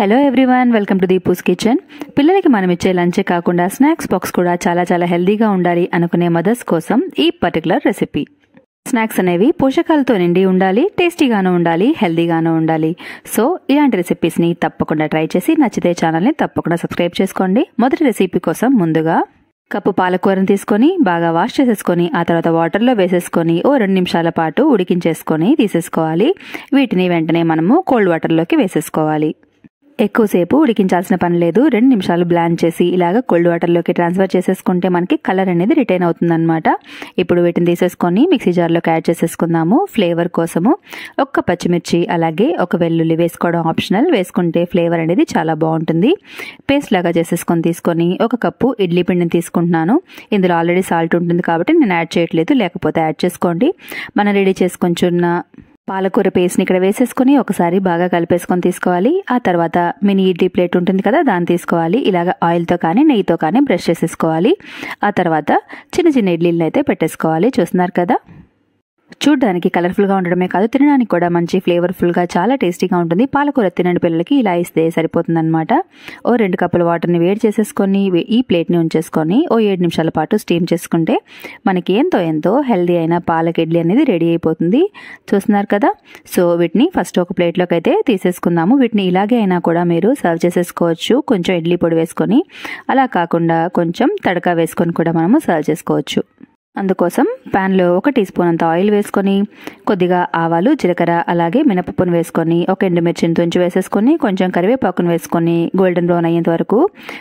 Hello everyone, welcome to Deepu's kitchen. పిల్లలకి మనం ఇచ్చే లంచే కాకుండా స్నాక్స్ బాక్స్ కూడా చాలా హెల్దీగా ఉండాలి అనుకునే మదర్స్ కోసం ఈ పర్టికులర్ రెసిపీ. స్నాక్స్ అనేవి పోషకాలతో నిండి ఉండాలి, టేస్టీగాను ఉండాలి, హెల్దీగాను ఉండాలి. సో ఇలాంటి రెసిపీస్ని తప్పకుండా ట్రై చేసి నచ్చితే ఛానల్ని తప్పకుండా సబ్స్క్రైబ్ చేసుకోండి. మొదటి రెసిపీ కోసం ముందుగా కప్పు పాలకూరని తీసుకొని బాగా వాష్ చేసేసుకొని ఆ తర్వాత వాటర్లో వేసేసుకొని 2 నిమిషాల పాటు ఉడికించేసుకొని తీసేసుకోవాలి. వీటిని వెంటనే మనము కోల్డ్ వాటర్లోకి వేసేసుకోవాలి. ఎక్కువసేపు ఉడికించాల్సిన పని లేదు. 2 నిమిషాలు బ్లాండ్ చేసి ఇలాగ కోల్డ్ వాటర్లోకి ట్రాన్స్ఫర్ చేసేసుకుంటే మనకి కలర్ అనేది రిటైన్ అవుతుందన్నమాట. ఇప్పుడు వీటిని తీసేసుకొని మిక్సీ జార్లోకి యాడ్ చేసేసుకుందాము. ఫ్లేవర్ కోసము ఒక్క పచ్చిమిర్చి అలాగే ఒక వెల్లుల్లి వేసుకోవడం ఆప్షనల్. వేసుకుంటే ఫ్లేవర్ అనేది చాలా బాగుంటుంది. పేస్ట్ లాగా చేసేసుకొని తీసుకొని 1 కప్పు ఇడ్లీ పిండిని తీసుకుంటున్నాను. ఇందులో ఆల్రెడీ సాల్ట్ ఉంటుంది కాబట్టి నేను యాడ్ చేయట్లేదు, లేకపోతే యాడ్ చేసుకోండి. మనం రెడీ చేసుకొంచున్న పాలకూర పేస్ట్ని ఇక్కడ వేసేసుకొని ఒకసారి బాగా కలిపేసుకొని తీసుకోవాలి. ఆ తర్వాత మినీ ఇడ్లీ ప్లేట్ ఉంటుంది కదా, దాన్ని తీసుకోవాలి. ఇలాగ ఆయిల్తో కానీ నెయ్యితో కానీ బ్రష్ చేసేసుకోవాలి. ఆ తర్వాత చిన్న ఇడ్లీలను అయితే పెట్టేసుకోవాలి. చూస్తున్నారు కదా, చూడ్డానికి కలర్ఫుల్గా ఉండడమే కాదు, తినడానికి కూడా మంచి ఫ్లేవర్ఫుల్గా చాలా టేస్టీగా ఉంటుంది. పాలకూర తినని పిల్లలకి ఇలా ఇస్తే సరిపోతుందన్నమాట. 2 కప్పుల వాటర్ని వేడి చేసేసుకొని ఈ ప్లేట్ని ఉంచేసుకొని 7 నిమిషాల పాటు స్టీమ్ చేసుకుంటే మనకి ఎంతో హెల్దీ అయిన పాలక ఇడ్లీ అనేది రెడీ అయిపోతుంది. చూస్తున్నారు కదా. సో వీటిని ఫస్ట్ ఒక ప్లేట్లోకి అయితే తీసేసుకుందాము. వీటిని ఇలాగే అయినా కూడా మీరు సర్వ్ చేసేసుకోవచ్చు. కొంచెం ఇడ్లీ పొడి వేసుకొని, అలా కాకుండా కొంచెం తడకా వేసుకొని కూడా మనము సర్వ్ చేసుకోవచ్చు. అందుకోసం ప్యాన్లో 1 టీ స్పూన్ అంత ఆయిల్ వేసుకొని కొద్దిగా ఆవాలు, జీలకర్ర అలాగే మినపప్పును వేసుకొని 1 ఎండుమిర్చిని తుంచి వేసేసుకొని కొంచెం కరివేపాకును వేసుకొని గోల్డెన్ బ్రౌన్ అయ్యేంత వరకు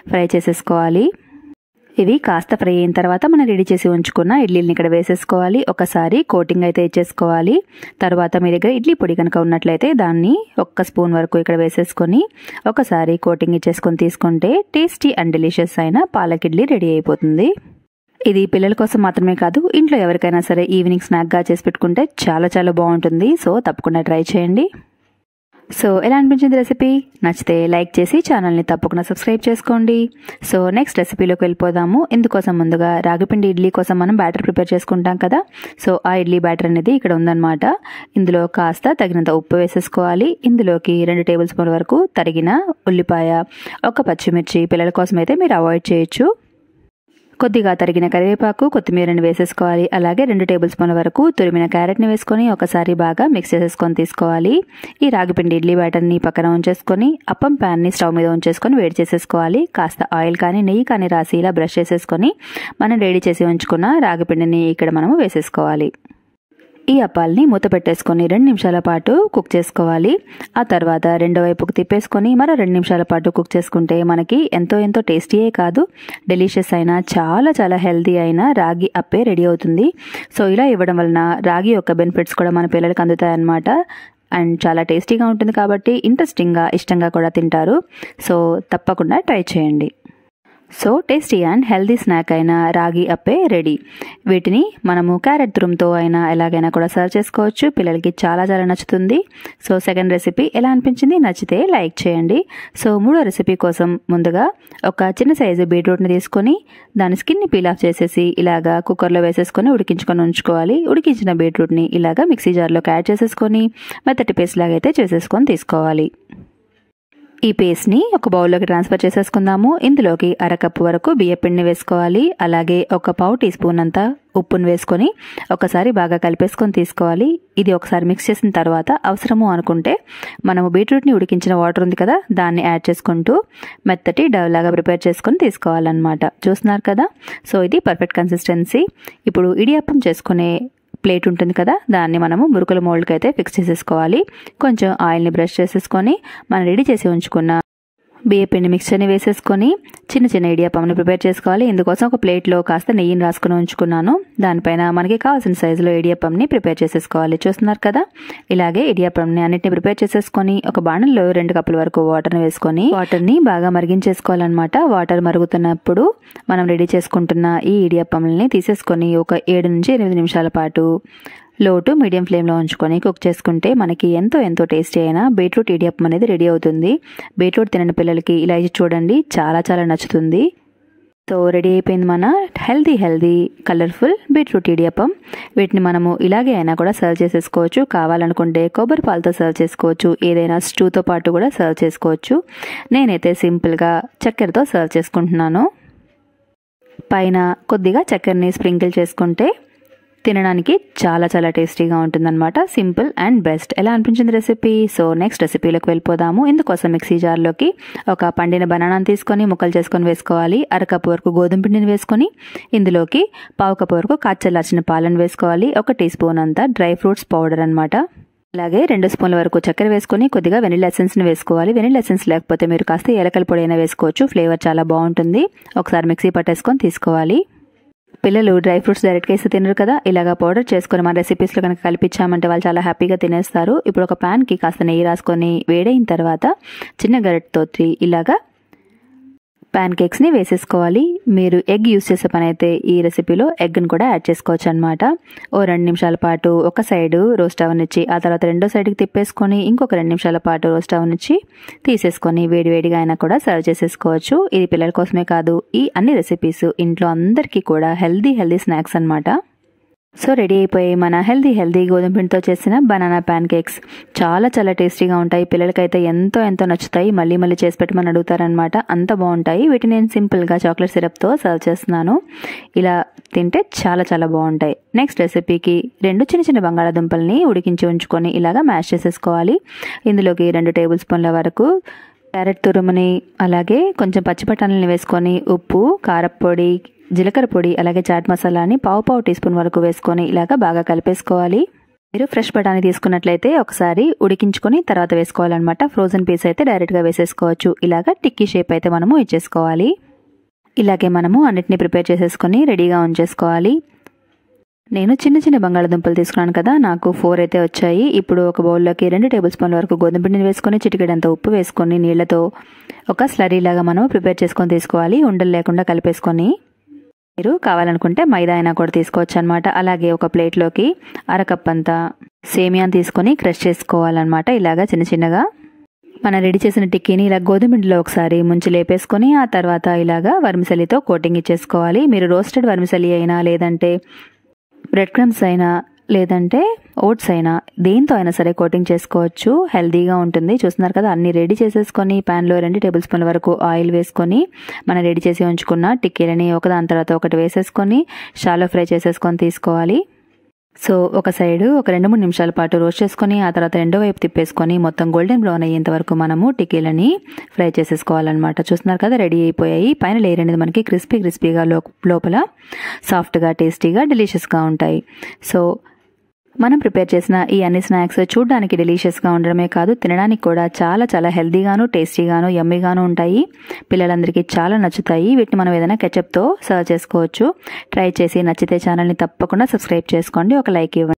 ఫ్రై చేసేసుకోవాలి. ఇవి కాస్త ఫ్రై అయిన తర్వాత మనం రెడీ చేసి ఉంచుకున్న ఇడ్లీని ఇక్కడ వేసేసుకోవాలి. ఒకసారి కోటింగ్ అయితే ఇచ్చేసుకోవాలి. తర్వాత మీ దగ్గర ఇడ్లీ పొడి కనుక ఉన్నట్లయితే దాన్ని 1 స్పూన్ వరకు ఇక్కడ వేసేసుకొని ఒకసారి కోటింగ్ ఇచ్చేసుకొని తీసుకుంటే టేస్టీ అండ్ డెలిషియస్ అయిన పాలక్ ఇడ్లీ రెడీ అయిపోతుంది. ఇది పిల్లల కోసం మాత్రమే కాదు, ఇంట్లో ఎవరికైనా సరే ఈవినింగ్ స్నాక్గా చేసి పెట్టుకుంటే చాలా బాగుంటుంది. సో తప్పకుండా ట్రై చేయండి. సో ఎలా అనిపించింది రెసిపీ? నచ్చితే లైక్ చేసి ఛానల్ని తప్పకుండా సబ్స్క్రైబ్ చేసుకోండి. సో నెక్స్ట్ రెసిపీలోకి వెళ్ళిపోదాము. ఇందుకోసం ముందుగా రాగిపిండి ఇడ్లీ కోసం మనం బ్యాటర్ ప్రిపేర్ చేసుకుంటాం కదా. సో ఆ ఇడ్లీ బ్యాటర్ అనేది ఇక్కడ ఉందన్నమాట. ఇందులో కాస్త తగినంత ఉప్పు వేసేసుకోవాలి. ఇందులోకి 2 టేబుల్ స్పూన్ వరకు తరిగిన ఉల్లిపాయ, 1 పచ్చిమిర్చి, పిల్లల కోసం అయితే మీరు అవాయిడ్ చేయొచ్చు. కొద్దిగా తరిగిన కరివేపాకు, కొత్తిమీరని వేసేసుకోవాలి. అలాగే 2 టేబుల్ స్పూన్ల వరకు తురిమిన క్యారెట్ని వేసుకొని ఒకసారి బాగా మిక్స్ చేసేసుకొని తీసుకోవాలి. ఈ రాగిపిండి ఇడ్లీ బ్యాటర్ని పక్కన ఉంచేసుకొని అప్పం ప్యాన్ని స్టవ్ మీద ఉంచేసుకొని వేడి చేసేసుకోవాలి. కాస్త ఆయిల్ కానీ నెయ్యి కానీ రాసి ఇలా బ్రష్ చేసేసుకొని మనం రెడీ చేసి ఉంచుకున్న రాగిపిండిని ఇక్కడ మనము వేసేసుకోవాలి. ఈ అప్పాలని మూత పెట్టేసుకొని 2 నిమిషాల పాటు కుక్ చేసుకోవాలి. ఆ తర్వాత రెండో వైపుకు తిప్పేసుకొని మరో 2 నిమిషాల పాటు కుక్ చేసుకుంటే మనకి ఎంతో టేస్టీయే కాదు, డెలిషియస్ అయిన చాలా హెల్తీ అయిన రాగి అప్పే రెడీ అవుతుంది. సో ఇలా ఇవ్వడం వలన రాగి యొక్క బెనిఫిట్స్ కూడా మన పిల్లలకు అందుతాయన్నమాట. అండ్ చాలా టేస్టీగా ఉంటుంది కాబట్టి ఇంట్రెస్టింగ్గా ఇష్టంగా కూడా తింటారు. సో తప్పకుండా ట్రై చేయండి. So tasty and healthy snack అయిన రాగి అప్పే రెడీ. వీటిని మనము క్యారెట్ తురుముతో అయినా ఎలాగైనా కూడా సర్వ్ చేసుకోవచ్చు. పిల్లలకి చాలా నచ్చుతుంది. సో సెకండ్ రెసిపీ ఎలా అనిపించింది? నచ్చితే లైక్ చేయండి. సో మూడో రెసిపీ కోసం ముందుగా ఒక చిన్న సైజు బీట్రూట్ని తీసుకొని దాని స్కిన్ని పీల్ ఆఫ్ చేసేసి ఇలాగా కుక్కర్లో వేసేసుకొని ఉడికించుకొని ఉంచుకోవాలి. ఉడికించిన బీట్రూట్ని ఇలాగా మిక్సీ జార్లోకి యాడ్ చేసేసుకొని మెత్తటి పేస్ట్ లాగా అయితే చేసేసుకొని తీసుకోవాలి. ఈ పేస్ట్ని ఒక బౌల్లోకి ట్రాన్స్ఫర్ చేసేసుకుందాము. ఇందులోకి 1/2 కప్పు వరకు బియ్యపిండిని వేసుకోవాలి. అలాగే 1 పావు టీ స్పూన్ అంతా ఉప్పును వేసుకొని ఒకసారి బాగా కలిపేసుకొని తీసుకోవాలి. ఇది ఒకసారి మిక్స్ చేసిన తర్వాత అవసరము అనుకుంటే మనము బీట్రూట్ని ఉడికించిన వాటర్ ఉంది కదా, దాన్ని యాడ్ చేసుకుంటూ మెత్తటి డవ్ లాగా ప్రిపేర్ చేసుకొని తీసుకోవాలన్నమాట. చూస్తున్నారు కదా. సో ఇది పర్ఫెక్ట్ కన్సిస్టెన్సీ. ఇప్పుడు ఇడియప్పం చేసుకునే ప్లేట్ ఉంటుంది కదా, దాన్ని మనము మురుకుల మోల్డ్కి అయితే ఫిక్స్ చేసేసుకోవాలి. కొంచెం ఆయిల్ని బ్రష్ చేసేసుకొని మనం రెడీ చేసి ఉంచుకున్న బియ్యపిండి మిక్చర్ని వేసేసుకొని చిన్న ఇడియప్పంని ప్రిపేర్ చేసుకోవాలి. ఇందుకోసం ఒక ప్లేట్లో కాస్త నెయ్యిని రాసుకుని ఉంచుకున్నాను. దానిపైన మనకి కావాల్సిన సైజులో ఇడియప్పంని ప్రిపేర్ చేసేసుకోవాలి. చూస్తున్నారు కదా. ఇలాగే ఇడియప్పంని అన్నిటిని ప్రిపేర్ చేసేసుకొని ఒక బాణంలో 2 కప్పుల వరకు వాటర్ని వేసుకొని వాటర్ని బాగా మరిగించేసుకోవాలన్నమాట. వాటర్ మరుగుతున్నప్పుడు మనం రెడీ చేసుకుంటున్న ఈ ఇడియప్పంని తీసేసుకొని ఒక 7 నుంచి 8 నిమిషాల పాటు లో టు మీడియం ఫ్లేమ్లో ఉంచుకొని కుక్ చేసుకుంటే మనకి ఎంతో టేస్టీ అయిన బీట్రూట్ ఇడియప్పం అనేది రెడీ అవుతుంది. బీట్రూట్ తినని పిల్లలకి ఇలా చూడండి, చాలా నచ్చుతుంది. సో రెడీ అయిపోయింది మన హెల్దీ కలర్ఫుల్ బీట్రూట్ ఇడియప్పం. వీటిని మనము ఇలాగే అయినా కూడా సర్వ్ చేసేసుకోవచ్చు. కావాలనుకుంటే కొబ్బరి పాలతో సర్వ్ చేసుకోవచ్చు, ఏదైనా స్టూతో పాటు కూడా సర్వ్ చేసుకోవచ్చు. నేనైతే సింపుల్గా చక్కెరతో సర్వ్ చేసుకుంటున్నాను. పైన కొద్దిగా చక్కెరని స్ప్రింకిల్ చేసుకుంటే తినడానికి చాలా టేస్టీగా ఉంటుందన్నమాట. Simple and best. ఎలా అనిపించింది రెసిపీ? సో నెక్స్ట్ రెసిపీలోకి వెళ్ళిపోదాము. ఇందుకోసం మిక్సీ జార్లోకి ఒక పండిన బనానాను తీసుకొని ముక్కలు చేసుకొని వేసుకోవాలి. అరకప్పు వరకు గోధుమ పిండిని వేసుకొని ఇందులోకి పావు కప్పు వరకు కాచల్లార్చిన పాలను వేసుకోవాలి. 1 టీ స్పూన్ అంతా డ్రై ఫ్రూట్స్ పౌడర్ అనమాట. అలాగే 2 స్పూన్ల వరకు చక్కెర వేసుకొని కొద్దిగా వెనిల్లా ఎసెన్స్ని వేసుకోవాలి. వెనిల్లా ఎసెన్స్ లేకపోతే మీరు కాస్త ఏలకల పొడి అయినా వేసుకోవచ్చు. ఫ్లేవర్ చాలా బాగుంటుంది. ఒకసారి మిక్సీ పట్టేసుకొని తీసుకోవాలి. పిల్లలు డ్రై ఫ్రూట్స్ డైరెక్ట్గా వేసి తినరు కదా, ఇలాగా పౌడర్ చేసుకొని మన రెసిపీస్లో కనుక కలిపించామంటే వాళ్ళు చాలా హ్యాపీగా తినేస్తారు. ఇప్పుడు ఒక ప్యాన్కి కాస్త నెయ్యి రాసుకొని వేడైన తర్వాత చిన్న గరిటెతో ఇలాగా ప్యాన్ కేక్స్ని వేసేసుకోవాలి. మీరు ఎగ్ యూస్ చేసే పని అయితే ఈ రెసిపీలో ఎగ్ని కూడా యాడ్ చేసుకోవచ్చు అనమాట. 2 నిమిషాల పాటు ఒక సైడు రోస్ట్ అవనిచ్చి ఆ తర్వాత రెండో సైడ్కి తిప్పేసుకొని ఇంకొక 2 నిమిషాల పాటు రోస్ట్ అవనిచ్చి తీసేసుకొని వేడివేడిగా అయినా కూడా సర్వ్ చేసేసుకోవచ్చు. ఇది పిల్లల కోసమే కాదు, ఈ అన్ని రెసిపీస్ ఇంట్లో అందరికీ కూడా హెల్దీ స్నాక్స్ అనమాట. సో రెడీ అయిపోయి మన హెల్దీ గోధుమ పిండితో చేసిన బనానా ప్యాన్ కేక్స్ చాలా టేస్టీగా ఉంటాయి. పిల్లలకైతే ఎంతో నచ్చుతాయి. మళ్ళీ చేసి పెట్టమని అడుగుతారనమాట. అంత బాగుంటాయి. వీటిని నేను సింపుల్గా చాక్లెట్ సిరప్తో సర్వ్ చేస్తున్నాను. ఇలా తింటే చాలా బాగుంటాయి. నెక్స్ట్ రెసిపీకి 2 చిన్న బంగాళాదుంపల్ని ఉడికించి ఉంచుకొని ఇలాగా మ్యాష్ చేసేసుకోవాలి. ఇందులోకి 2 టేబుల్ స్పూన్ల వరకు క్యారెట్ తురుముని, అలాగే కొంచెం పచ్చిబఠానీని వేసుకొని ఉప్పు, కారప్పొడి, జీలకర్ర పొడి, అలాగే చాట్ మసాలాని పావు టీ స్పూన్ వరకు వేసుకొని ఇలాగా బాగా కలిపేసుకోవాలి. మీరు ఫ్రెష్ బఠానీ తీసుకున్నట్లయితే ఒకసారి ఉడికించుకొని తర్వాత వేసుకోవాలన్నమాట. ఫ్రోజన్ పీస్ అయితే డైరెక్ట్గా వేసేసుకోవచ్చు. ఇలాగా టిక్కీ షేప్ అయితే మనము ఇచ్చేసుకోవాలి. ఇలాగే మనము అన్నిటిని ప్రిపేర్ చేసేసుకొని రెడీగా ఉంచేసుకోవాలి. నేను చిన్న బంగాళాదుంపలు తీసుకున్నాను కదా, నాకు 4 అయితే వచ్చాయి. ఇప్పుడు ఒక బౌల్లోకి 2 టేబుల్ స్పూన్ల వరకు గోధుమ పిండిని వేసుకొని చిటికెడంత ఉప్పు వేసుకొని నీళ్లతో ఒక స్లరీ లాగా మనం ప్రిపేర్ చేసుకొని తీసుకోవాలి. ఉండలు లేకుండా కలిపేసుకొని మీరు కావాలనుకుంటే మైదా అయినా కూడా తీసుకోవచ్చు అనమాట. అలాగే ఒక ప్లేట్లోకి అరకప్ అంతా సేమియాని తీసుకొని క్రష్ చేసుకోవాలన్నమాట. ఇలాగా చిన్నగా మనం రెడీ చేసిన టిక్కీని ఇలా గోధుమ పిండిలో ఒకసారి ముంచి లేపేసుకొని ఆ తర్వాత ఇలాగా వర్మిసెలితో కోటింగ్ ఇచ్చేసుకోవాలి. మీరు రోస్టెడ్ వర్మిసెలి అయినా లేదంటే బ్రెడ్ క్రమ్స్ అయినా లేదంటే ఓట్స్ అయినా దేంతో అయినా సరే కోటింగ్ చేసుకోవచ్చు. హెల్దీగా ఉంటుంది. చూస్తున్నారు కదా, అన్ని రెడీ చేసేసుకొని ప్యాన్లో 2 టేబుల్ స్పూన్ల వరకు ఆయిల్ వేసుకొని మనం రెడీ చేసి ఉంచుకున్న టిక్కీలని ఒకదాని తర్వాత ఒకటి వేసేసుకొని షాలో ఫ్రై చేసేసుకొని తీసుకోవాలి. సో ఒక సైడు ఒక 2-3 నిమిషాల పాటు రోస్ట్ చేసుకొని ఆ తర్వాత రెండో వైపు తిప్పేసుకొని మొత్తం గోల్డెన్ బ్రౌన్ అయ్యేంత వరకు మనము టిక్కీలని ఫ్రై చేసేసుకోవాలన్నమాట. చూస్తున్నారు కదా, రెడీ అయిపోయాయి. పైన లేయర్ అనేది మనకి క్రిస్పీగా లోపల సాఫ్ట్గా టేస్టీగా డెలిషియస్గా ఉంటాయి. సో మనం ప్రిపేర్ చేసిన ఈ అన్ని స్నాక్స్ చూడడానికి డెలిషియస్గా ఉండడమే కాదు, తినడానికి కూడా చాలా హెల్దీగాను టేస్టీగాను యమ్మీగాను ఉంటాయి. పిల్లలందరికీ చాలా నచ్చుతాయి. వీటిని మనం ఏదైనా కెచప్తో సర్వ్ చేసుకోవచ్చు. ట్రై చేసి నచ్చితే ఛానల్ని తప్పకుండా సబ్స్క్రైబ్ చేసుకోండి. ఒక లైక్ ఇవ్వండి.